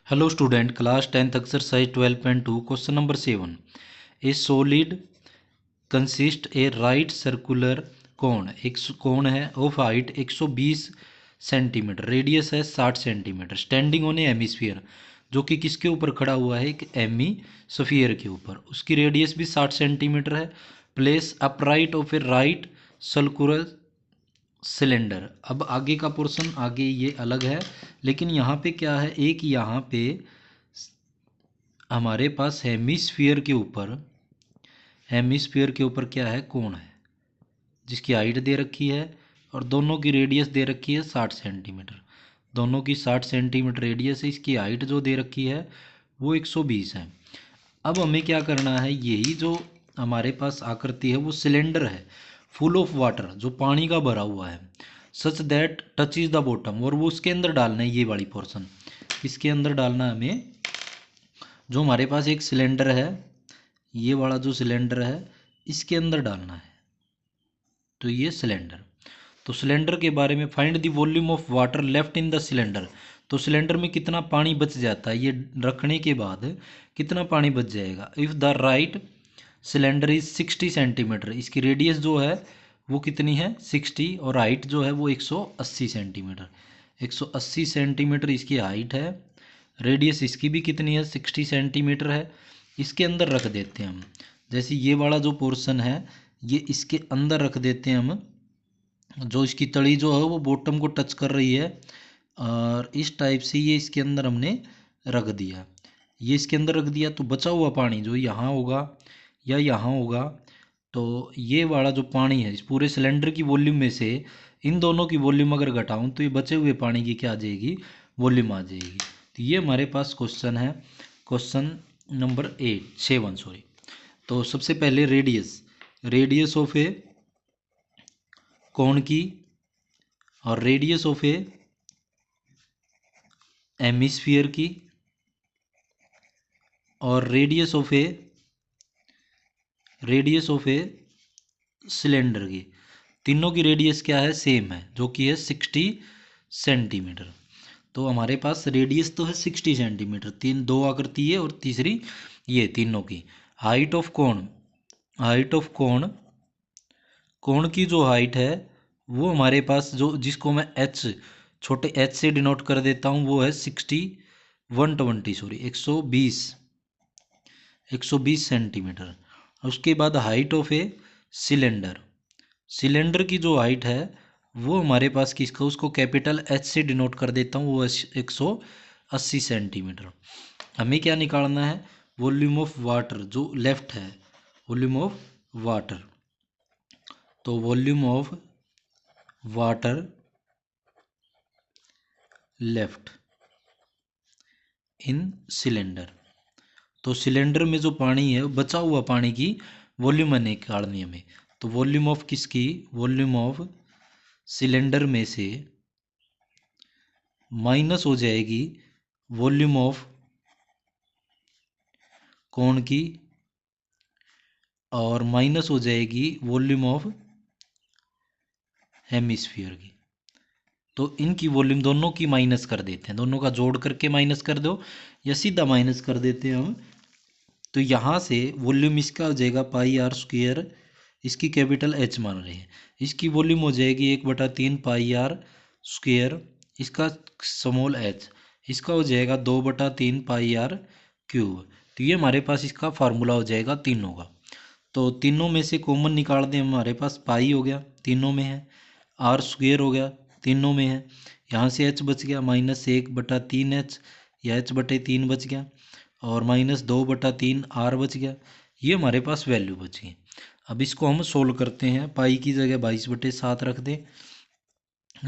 Hello student, class 10th exercise 12.2 question number 7. A solid consists a right circular cone, एक कोण है of height 120 centimetre, radius है 60 centimetre, standing on A hemisphere, जो कि किसके ऊपर खड़ा हुआ है, एक हेमिस्फीयर के ऊपर, उसकी रेडियस भी 60 सेंटीमीटर है। Place upright of A right circular cylinder. अब आगे का पोर्शन आगे ये अलग है, लेकिन यहाँ पे क्या है, एक यहाँ पे हमारे पास हेमिस्फीयर के ऊपर क्या है, कोण है, जिसकी हाइट दे रखी है और दोनों की रेडियस दे रखी है 60 सेंटीमीटर। दोनों की 60 सेंटीमीटर रेडियस है, इसकी हाइट जो दे रखी है वो 120 है। अब हमें क्या करना है, यही जो हमारे पास आकृति है वो सिलेंडर है, फुल ऑफ वाटर, जो पानी का भरा हुआ है, such that touch is the bottom, और वो उसके अंदर डालना है, ये वाली पोर्शन इसके अंदर डालना है हमें। जो हमारे पास एक सिलेंडर है, ये वाला जो सिलेंडर है इसके अंदर डालना है, तो ये सिलेंडर। तो सिलेंडर के बारे में, find the volume of water left in the cylinder, तो सिलेंडर में कितना पानी बच जाता है, ये रखने के बाद कितना पानी बच जाएगा। If the right cylinder is 60 centimetre, इसकी रेडियस जो है वो कितनी है 60, और हाइट जो है वो 180 सेंटीमीटर, 180 सेंटीमीटर इसकी हाइट है, रेडियस इसकी भी कितनी है 60 सेंटीमीटर है। इसके अंदर रख देते हैं हम, जैसे ये वाला जो पोर्शन है ये इसके अंदर रख देते हैं हम, जो इसकी तली जो है वो बॉटम को टच कर रही है, और इस टाइप से ये इसके अंदर हमने रख दिया। ये इसके अंदर रख दिया तो बचा हुआ पानी जो यहाँ होगा या यहाँ होगा, तो ये वाला जो पानी है इस पूरे सिलेंडर की वॉल्यूम में से इन दोनों की वॉल्यूम अगर घटाऊं तो ये बचे हुए पानी की क्या आ जाएगी, वॉल्यूम आ जाएगी। तो ये हमारे पास क्वेश्चन है, क्वेश्चन नंबर 7 सॉरी। तो सबसे पहले रेडियस ऑफ ए कोण की, और रेडियस ऑफ ए हेमिस्फीयर की, और रेडियस ऑफ ए सिलेंडर की, तीनों की रेडियस क्या है, सेम है, जो कि है 60 सेंटीमीटर। तो हमारे पास रेडियस तो है 60 सेंटीमीटर, दो आकृति है और तीसरी ये, तीनों की। हाइट ऑफ कोण, कोण की जो हाइट है वो हमारे पास, जो जिसको मैं एच, छोटे एच से डिनोट कर देता हूँ, वो है 120 सेंटीमीटर। उसके बाद हाइट ऑफ ए सिलेंडर की जो हाइट है वो हमारे पास किसका, उसको कैपिटल एच से डिनोट कर देता हूँ, वो 180 सेंटीमीटर। हमें क्या निकालना है, वॉल्यूम ऑफ वाटर जो लेफ्ट है, वॉल्यूम ऑफ वाटर, तो volume of water left in cylinder, तो सिलेंडर में जो पानी है, बचा हुआ पानी की वॉल्यूम निकालनी है हमें। तो वॉल्यूम ऑफ किसकी, वॉल्यूम ऑफ सिलेंडर में से माइनस हो जाएगी वॉल्यूम ऑफ कोण की, और माइनस हो जाएगी वॉल्यूम ऑफ हेमिस्फीयर की। तो इनकी वॉल्यूम दोनों की माइनस कर देते हैं, दोनों का जोड़ करके माइनस कर दो या सीधा माइनस कर देते हैं हम। तो यहाँ से वॉल्यूम इसका हो जाएगा पाई आर स्क्वायर, इसकी कैपिटल एच मान रहे हैं, इसकी वॉल्यूम हो जाएगी 1/3 पाई आर स्क्वायर, इसका स्मॉल एच, इसका हो जाएगा 2/3 पाई आर क्यूब। तो ये हमारे पास इसका फार्मूला हो जाएगा तीनों का। तो तीनों में से कॉमन निकाल दें, हमारे पास पाई हो गया, तीनों में है, आर स्क्वायर हो गया, तीनों में है, यहाँ से एच बच गया -1/3 एच, या h/3 बच गया, और -2/3 आर बच गया। ये हमारे पास वैल्यू बची। अब इसको हम सोल्व करते हैं, पाई की जगह 22/7 रख दें,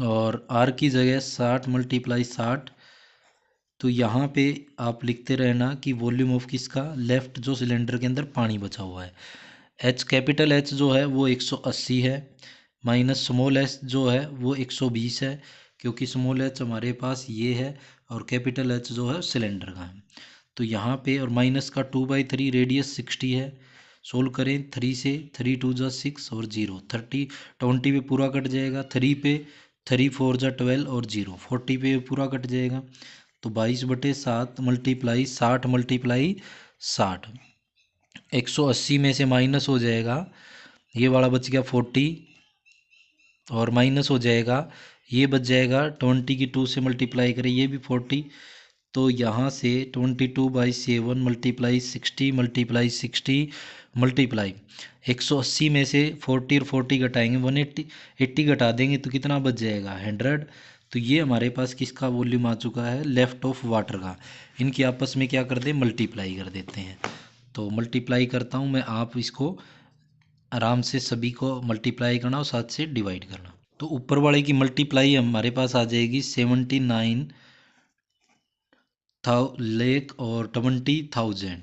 और आर की जगह 60 × 60। तो यहाँ पे आप लिखते रहना कि वॉल्यूम ऑफ किसका, लेफ्ट जो सिलेंडर के अंदर पानी बचा हुआ है, एच कैपिटल एच जो है वो 180 है, माइनस स्मॉल एच जो है वो 120 है, क्योंकि स्मॉल एच हमारे पास ये है और कैपिटल एच जो है सिलेंडर का है। तो यहाँ पे, और माइनस का 2/3, रेडियस 60 है, सोल्व करें 3 से, 3 2 जा 6 और 0, 20 पे पूरा कट जाएगा, 3 पे 3 4 जा 12 और 0, 40 पे पूरा कट जाएगा। तो 22/7 मल्टीप्लाई 60 मल्टीप्लाई 60, 180 में से माइनस हो जाएगा, ये वाला बच गया 40 और माइनस हो जाएगा, ये बच जाएगा 20 की 2 से मल्टीप्लाई करें ये भी 40, तो यहाँ से 22/7 मल्टीप्लाई 60 मल्टीप्लाई 60 मल्टीप्लाई 180 में से 40 और 40 घटाएंगे 180, 80 घटा देंगे तो कितना बच जाएगा 100। तो ये हमारे पास किसका वॉल्यूम आ चुका है, लेफ्ट ऑफ वाटर का। इनकी आपस में क्या कर दें, मल्टीप्लाई कर देते हैं। तो मल्टीप्लाई करता हूँ मैं, आप इसको आराम से सभी को मल्टीप्लाई करना और साथ से डिवाइड करना। तो ऊपर वाले की मल्टीप्लाई हमारे पास आ जाएगी 79 लाख और 20,000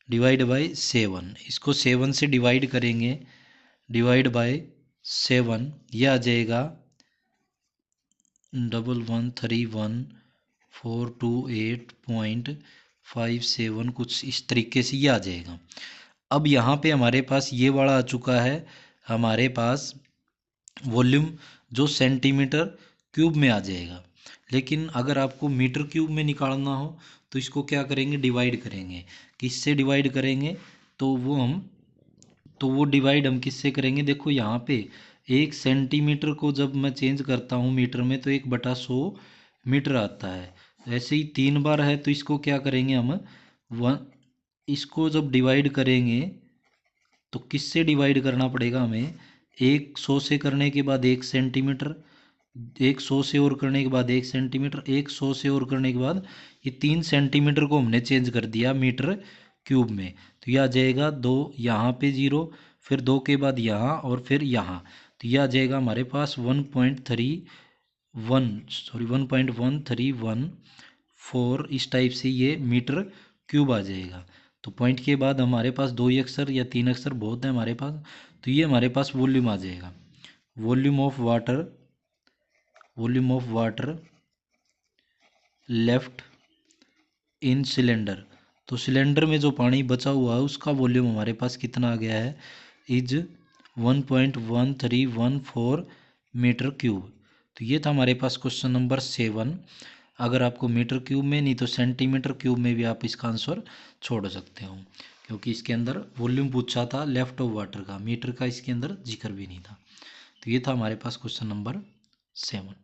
डिवाइड बाय 7, इसको 7 से डिवाइड करेंगे, डिवाइड बाय 7, यह आ जाएगा 1131,428.57 कुछ इस तरीके से ये आ जाएगा। अब यहाँ पे हमारे पास ये वाला आ चुका है हमारे पास वॉल्यूम, जो सेंटीमीटर क्यूब में आ जाएगा। लेकिन अगर आपको मीटर क्यूब में निकालना हो तो इसको क्या करेंगे, डिवाइड करेंगे। किससे डिवाइड करेंगे, तो वो डिवाइड हम किससे करेंगे, देखो यहाँ पे 1 सेंटीमीटर को जब मैं चेंज करता हूँ मीटर में तो 1/100 मीटर आता है। ऐसे ही 3 बार है तो इसको क्या करेंगे हम, इसको जब डिवाइड करेंगे तो किससे डिवाइड करना पड़ेगा हमें, 100 से करने के बाद 1 सेंटीमीटर, 100 से और करने के बाद 1 सेंटीमीटर, 100 से और करने के बाद ये 3 सेंटीमीटर को हमने चेंज कर दिया मीटर क्यूब में। तो यह आ जाएगा 2, यहाँ पे 0, फिर 2 के बाद यहाँ और फिर यहाँ, तो यह आ जाएगा हमारे पास 1.1314 इस टाइप से ये मीटर क्यूब आ जाएगा। तो पॉइंट के बाद हमारे पास 2 ही अक्षर या 3 अक्षर बहुत है हमारे पास, तो ये हमारे पास वॉल्यूम आ जाएगा, volume of water left in cylinder. तो सिलेंडर में जो पानी बचा हुआ है उसका वॉल्यूम हमारे पास कितना आ गया है, इज 1.1314 मीटर क्यूब। तो ये था हमारे पास क्वेश्चन नंबर 7। अगर आपको मीटर क्यूब में नहीं तो सेंटीमीटर क्यूब में भी आप इसका आंसर छोड़ सकते हो, क्योंकि इसके अंदर वॉल्यूम पूछा था लेफ्ट ऑफ वाटर का, मीटर का इसके अंदर जिक्र भी नहीं था। तो ये था हमारे पास क्वेश्चन नंबर 7।